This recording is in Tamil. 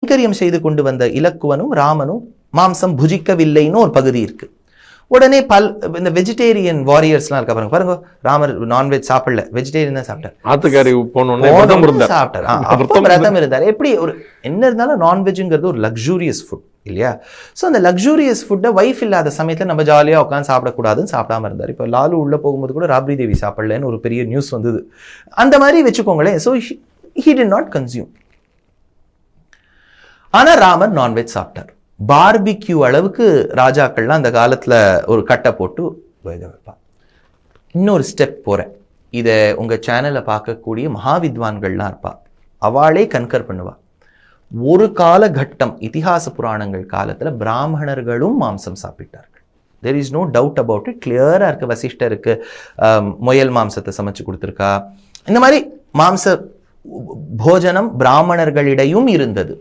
கைங்கரியம் செய்து கொண்டு வந்த இலக்குவனும் ராமனும் மாம்சம் புஜிக்கவில்லைன்னு ஒரு பகுதி இருக்கு. உடனே இந்த வெஜிடேரியன் வாரியர்ஸ்லாம் இருக்க பாருங்க, பாருங்க ராமர் நான்வெஜ் சாப்பிடல, வெஜிடேரியன் தான் சாப்பிட்டார், ஆத்துக்காரி சாப்பிட்டார், விரதம் இருந்தார். எப்படி ஒரு என்ன இருந்தாலும் நான்வெஜ்ங்கிறது ஒரு லக்ஸூரியஸ் ஃபுட் இல்லையா? ஸோ அந்த லக்ஸூரியஸ் ஃபுட்டை வைஃப் இல்லாத சமயத்தில் நம்ம ஜாலியாக உட்காந்து சாப்பிடக்கூடாதுன்னு சாப்பிடாம இருந்தார். இப்போ லாலு உள்ள போகும்போது கூட ராப்ரி தேவி சாப்பிடலன்னு ஒரு பெரிய நியூஸ் வந்தது. அந்த மாதிரி வச்சுக்கோங்களேன். So he did not consume. ஆனால் ராமர் நான்வெஜ் சாப்பிட்டார். பார்பிக்யூ அளவுக்கு ராஜாக்கள்லாம் அந்த காலத்தில் ஒரு கட்டை போட்டு வேக வைப்பான். இன்னொரு ஸ்டெப் போகிறேன். இதை உங்கள் சேனலில் பார்க்கக்கூடிய மகாவித்வான்கள்லாம் இருப்பா, அவளே கன்கர் பண்ணுவா. ஒரு காலகட்டம் இதிகாச புராணங்கள் காலத்தில் பிராமணர்களும் மாம்சம் சாப்பிட்டார்கள். There is no doubt about it. கிளியராக இருக்குது. வசிஷ்டருக்கு முயல் மாம்சத்தை சமைச்சு கொடுத்துருக்கா. இந்த மாதிரி மாம்ச போஜனம் பிராமணர்களிடையும் இருந்தது.